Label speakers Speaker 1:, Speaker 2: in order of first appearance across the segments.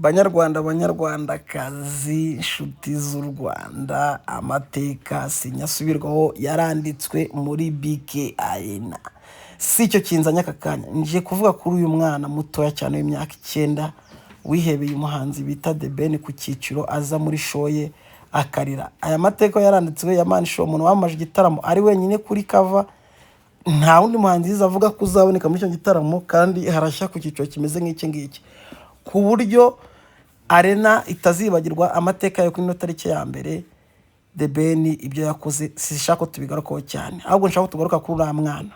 Speaker 1: Banyarwanda banyarwandakazi inshuti z'u Rwanda, amateka sinyasubirwaho yaranditswe muri BK Arena. Si icyo kinzanye aka kanya, nje kuvuga kuri uyu mwana mutoya cyane w'imyaka 9 wihebeye umuhanzi bita The Ben ku cyiciro aza muri show ye akarira. Aya mateka yaranditswe ya Man Show, umuntu wamaje igitaramo ari wenyine kuri cover, nta wundi muhanzi avuga ko uzaboneka muri icyo gitaramo, kandi harashya ku cyiciro kimeze nk'iki ngiki, ku buryo Arena itazibagirwa amateka yo kuri no tariki ya mbere. The Ben ibyo yakoze sishaka ko tubigarukaho cyane, ahubwo nshaka tugaruka kuri uriya mwana.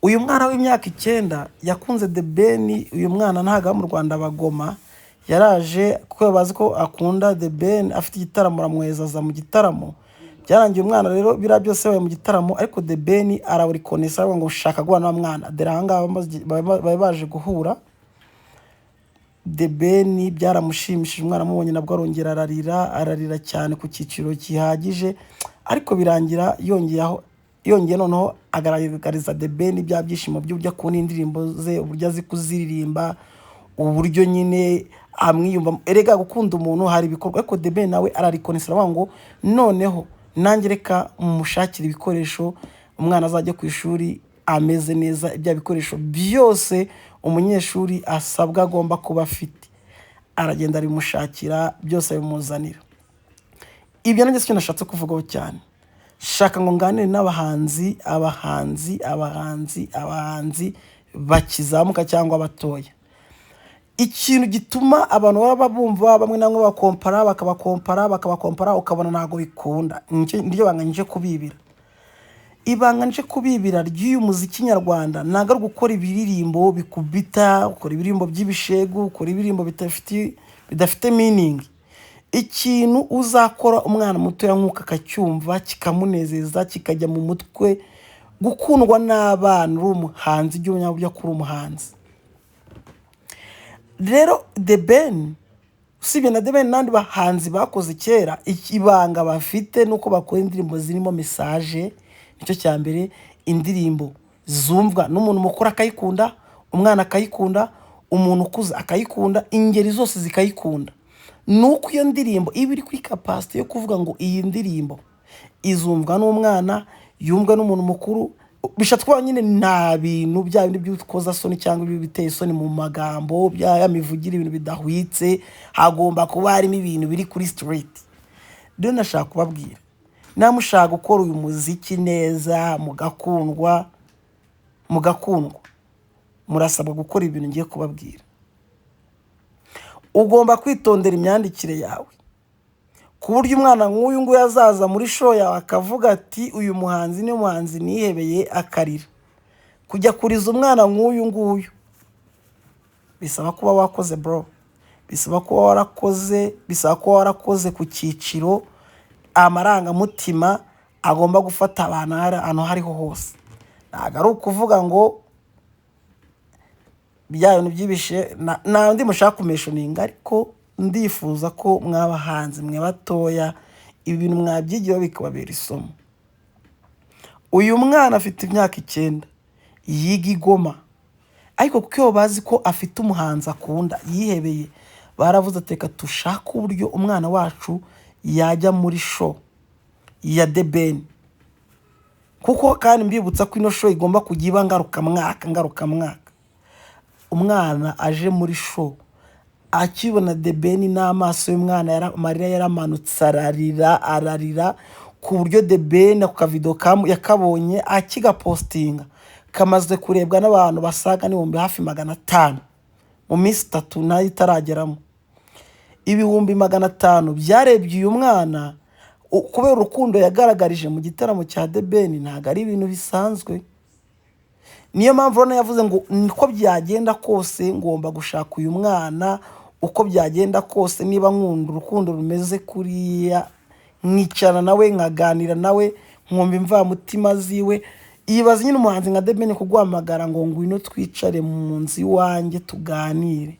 Speaker 1: Uyu mwana w'imyaka 9 yakunze The Ben. Uyu mwana ntaga mu Rwanda bagoma, yaraje kuko bazi ko akunda The Ben, afite igitaramo ramwezaza mu gitaramo. Byarangiye umwana rero bira byose baye mu gitaramo, ariko The Ben arawurikonesa ngo ushaka guhana mwana. Dere hanga baje guhura. The Ben byaramushimishije, umwana mubonye nabwo arongera ararira cyane ku cyiciro gihagije, ariko birangira yongeye noneho agaragariza The Ben bya byishimo by'uburyo akunda indirimbo ze, uburyo azi kuziririmba, uburyo nyine amwiyumva. Erega gukunda umuntu hari ibikorwa, ariko The Ben nawe ararikonesa ngo noneho nanjye reka mushakira ibikoresho umwana azajya ku ishuri ameze neza, ibya bikoresho byose umunyeshuri asabwa agomba kuba afite. Aragenda arimushakira byose abimuzanira. Ibyo nanjye cyo nashatse kuvugaho cyane. Shaka ngo nganire n'abahanzi bakizamuka cyangwa abatoya. Ikintu gituma abantu baba bumva bamwe namwe bakabakompara ukabona ntago bikunda, niryo banga nje kubibira. Ibanga nje kubibira ry'uyu muziki nyarwanda naga gukora ibiririmbo bikubita, ukora ibirimbo by'ibishegu, ukora ibirimbo bidafite meaning. Ikintu uzakora umwana muto yankuka akacyumva kikamunezeza kikajya mu mutwe, gukundwa n'abana uri umuhanzi by'uburyo kuri umuhanzi. Rero The Ben, usibye na The Ben nandi bahanzi bakoze kera, ikibanga bafite nuko bakora indirimbo zirimo message. Nicyo cya mbere, indirimbo zumvwa n'umuntu mukuru akayikunda, umwana akayikunda, umuntu ukuze akayikunda, ingeri zose zikayikunda. Nuko iyo ndirimbo iba iri kuri capacity yo kuvuga ngo iyi ndirimbo izumvwa n'umwana, yumvwa n'umuntu mukuru. Bishatwa nyine nta bintu bya bindi by'ukoza soni cyangwa biteye soni mu magambo bya mivugire, ibintu bidahwitse. Hagomba kuba harimo ibintu biri kuri street. Rero nashaka kubabwira, namushaka gukora uyu muziki neza mugakundwa, murasabwa gukora ibintu ngiye kubabwira. Ugomba kwitondera imyandikire yawe, ku buryo umwana nk'uyu nguyu azaza muri show yawe akavuga ati uyu muhanzi ni muhanzi nihebeye akarira. Kujya kuriza umwana nk'uyu nguyu bisaba kuba wakoze bro, bisaba kuba warakoze ku cyiciro amarangamutima agomba gufata abantu ahantu hariho hose. Ntago ari ukuvuga ngo bya bintu byibishe na ndi mushaka kumeshoninga, ariko ndifuza ko mwabahanzi mwe batoya ibi bintu mwabyigiyeho bikababera isomo. Uyu mwana afite imyaka 9 yiga igoma, ariko kuko bazi ko afite umuhanzi akunda yihebeye, baravuze ateka tushaka uburyo umwana wacu yajya muri show ya The Ben. Kuko kandi mbibutsa ko ino show igomba kujya iba ngaruka mwaka. Umwana aje muri show akibona The Ben n'amaso y'umwana Maria yaramanutse ararira, ku buryo The Ben ku kavido yakabonye akigapostinga kamaze kurebwa n'abantu basaga n'ibihumbi hafi 500 mu minsi 3 nayo itarageramo. Ibihumbi 500 byarebye uyu mwana kubera urukundo yagaragarije mu gitaramo cya The Ben. Ntago ari ibintu bisanzwe. Niyo mpamvu rona yavuze ngo niko byagenda kose ngomba gushaka uyu mwana, uko byagenda kose niba nkunda urukundo rumeze kuriya, nkicara nawe nkaganira nawe nkumva imva mutima ziwe. Ibaze nyine umuhanzi nka The Ben kugwamagara ngo ngwino twicare mu nzi wanjye tuganire,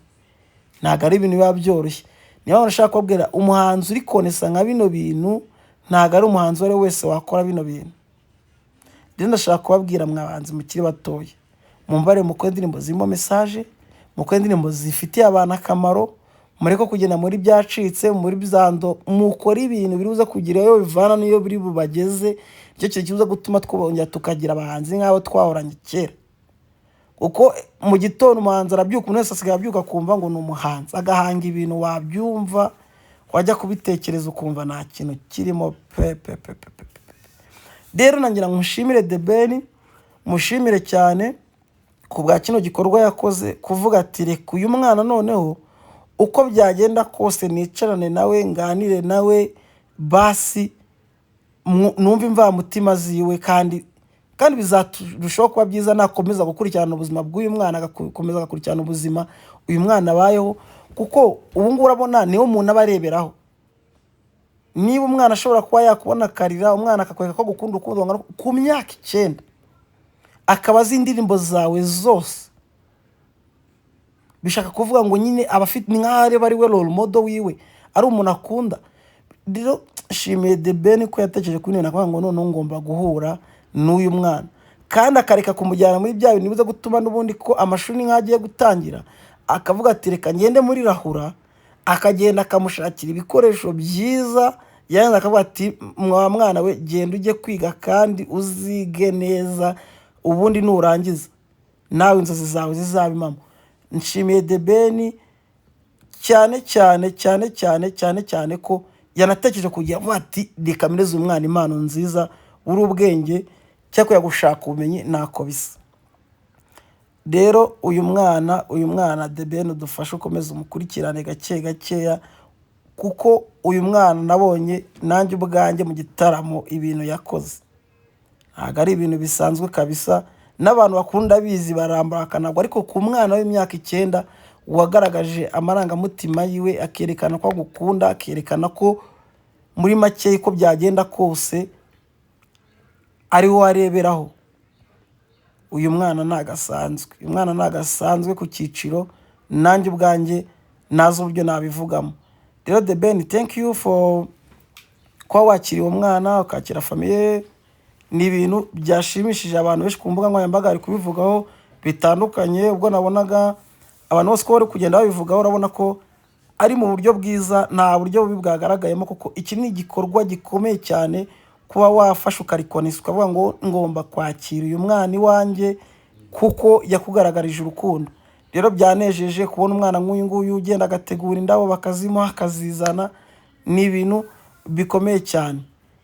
Speaker 1: ntago ari ibintu biba byoroshye. Niba urashaka kubwira umuhanzi uri konesa nka bino bintu, ntago ari umuhanzi wari wese wakora bino bintu. Rero ndashaka kubabwira mwabanzi mukiri batoya, mumbare mukora indirimbo zirimo message, mukora indirimbo zifitiye abantu akamaro, mureko kugenda muri byacitse, muri byando, mukora ibintu biruza kugira yo bivana niyo biri bubageze. Icyo kintu kibuza gutuma twongera tukagira abahanzi nk'abo twahoranye kera. Uko mu gitondo umuhanzi arabyuka, umuntu wese asigaye abyuka akumva ngo ni umuhanzi, agahanga ibintu wabyumva, wajya kubitekereza ukumva nta kintu kirimo pe. Rero nangira mushimire The Ben, mushimire cyane ku bwa kino gikorwa yakoze, kuvuga ati reka uyu mwana noneho uko byagenda kose nicarane nawe, nganire nawe, basi numva imvamutima ziwe, kandi bizarushaho kuba byiza nakomeza gukurikirana ubuzima bw'uyu mwana, agakomeza agakurikirana ubuzima uyu mwana abayeho, kuko ubu ngubu urabona niwo umuntu aba areberaho. Niba umwana ashobora kuba yakubona akarira, umwana akakwereka ko gukunda urukundo ku myaka 9, akaba azi indirimbo zawe zose, bishaka kuvuga ngo nyine abafite nk'aho ari we role model wiwe, ari umuntu akunda. Rero shimiye The Ben ko yatekereje kuri nene, akavuga ngo noneho ngomba guhura n'uyu mwana, kandi akareka kumujyana muri bya bintu biza gutuma n'ubundi ko amashuri nk'agiye gutangira, akavuga ati reka ngende muri Rahura, akagenda akamushakira ibikoresho byiza, yanze akavuga ati mwana we genda ujye kwiga kandi uzige neza, ubundi nurangiza nawe inzozi zawe zizabimamo. Nshimiye The Ben cyane ko yanatekereje kugira avuga ati reka mireze umwana impano nziza, uri ubwenge cyako yagushaka ubumenyi ntako bisa. Rero uyu mwana The Ben dufashe ukomeza umukurikirane gakeya, kuko uyu mwana nabonye nanjye ubwanjye mu gitaramo ibintu yakoze ntabwo ari ibintu bisanzwe kabisa, n'abantu bakunda bizi barambara akanagwa, ariko ku mwana w'imyaka 9 wagaragaje amarangamutima yiwe, akerekana ko agukunda, akerekana ko muri make ko byagenda kose ari wo areberaho. Uyu mwana nagasanzwe ku cyiciro, nanjye ubwanjye nazo uburyo nabivugamo. Rero The Ben, thank you for kwa wakiriye umwana, ukakira famille. Ni ibintu byashimishije abantu benshi ku mbuga nkoranyambaga, ari kubivugaho bitandukanye. Ubwo nabonaga abantu bose ko bari kugenda babivugaho, urabona ko ari mu buryo bwiza, nta buryo bubi bwagaragayemo, kuko iki ni igikorwa gikomeye cyane kuba wafasha ukarikonesa, ukavuga ngo ngomba kwakira uyu mwana iwanjye kuko yakugaragarije urukundo. Rero byanejeje kubona umwana nk'uyu nguyu ugenda agategura indabo bakazimuha akazizana, ni ibintu bikomeye cyane.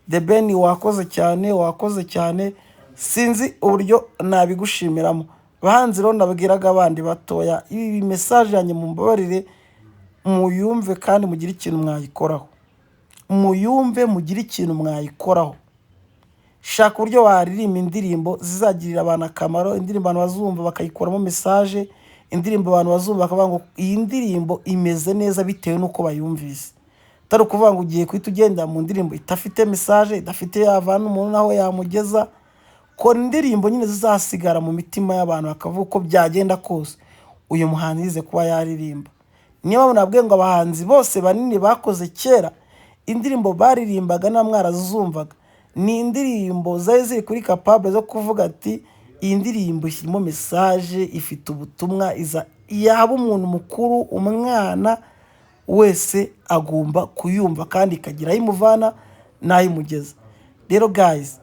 Speaker 1: The Ben wakoze cyane, sinzi uburyo nabigushimiramo. Bahanzi rero nabwiraga abandi batoya, ibi message yanjye mumbabarire, muyumve kandi mugire ikintu mwayikoraho. Shaka uburyo waririmba indirimbo zizagirira abantu akamaro, indirimbo abantu bazumva bakayikoramo message, indirimbo abantu bazumva bakavuga ngo iyi ndirimbo imeze neza bitewe nuko bayumvise. Tari ukuvuga ngo ugiye kwita ugenda mu ndirimbo itafite message, idafite yavana umuntu naho yamugeza. Kora indirimbo nyine zizasigara mu mitima y'abantu, bakavuga uko byagenda kose uyu muhanzi yize kuba yaririmba. Niba munabwiye ngo abahanzi bose banini bakoze kera indirimbo baririmbaga na mwarazumvaga, ni indirimbo zari ziri kuri capable zo kuvuga ati iyi ndirimbo irimo message, ifite ubutumwa, yaba umuntu mukuru, umwana wese agomba kuyumva kandi ikagira ayimuvana n'ayimugeza. Rero guys,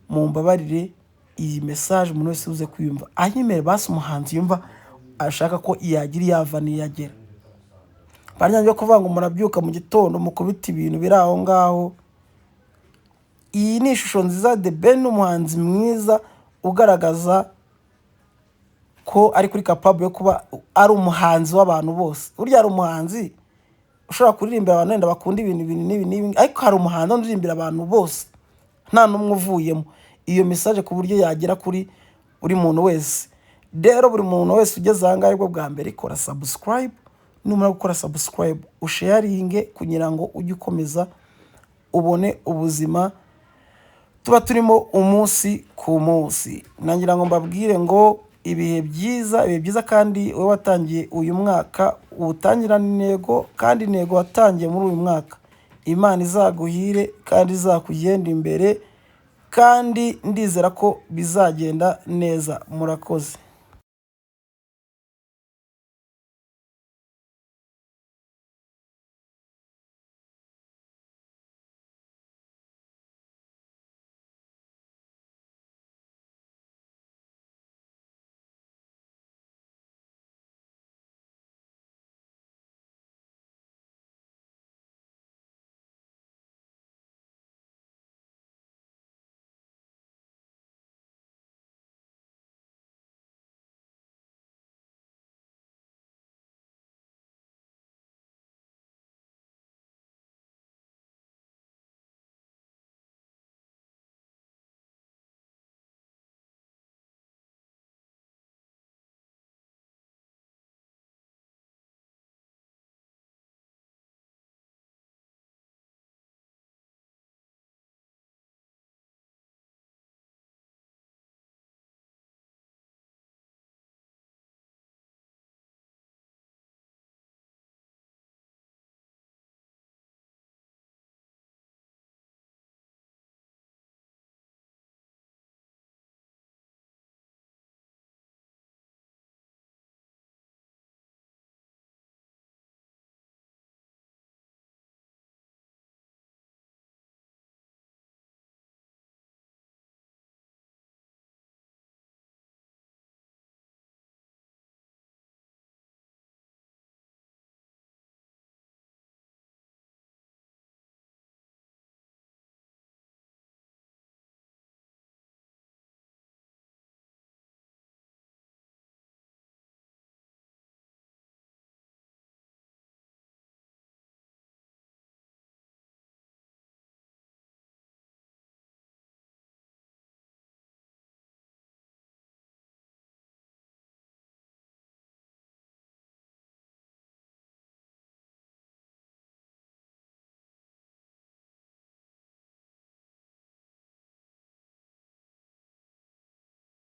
Speaker 1: mumbabarire iyi message umuntu wese uze kuyumva anyemere, basi umuhanzi yumva ashaka ko yagira yava niyagera. Baryanjye byo kuvuga ngo murabyuka mu gitondo mukubita ibintu biri aho ngaho. Iyi ni ishusho nziza The Ben, umuhanzi mwiza ugaragaza ko ari kuri capable yo kuba ari umuhanzi w'abantu bose. Burya ari umuhanzi ushobora kuririmbira abantu wenda bakunda ibintu n'ibi, ariko hari umuhanzi uririmbira abantu bose nta numwe uvuyemo. Iyo message ku buryo yagera kuri buri muntu wese. Rero buri muntu wese ugeze aha ngaha aribwo bwa mbere, kora subscribe. Numara gukora subscribe, usharinge kugira ngo ujye ukomeza ubone ubuzima tuba turimo umunsi ku munsi. Nangira ngo mbabwire ngo ibihe byiza, kandi wowe watangiye uyu mwaka utangirana intego, kandi intego watangiye muri uyu mwaka Imana izaguhire kandi izakugenda imbere, kandi ndizera ko bizagenda neza. Murakoze.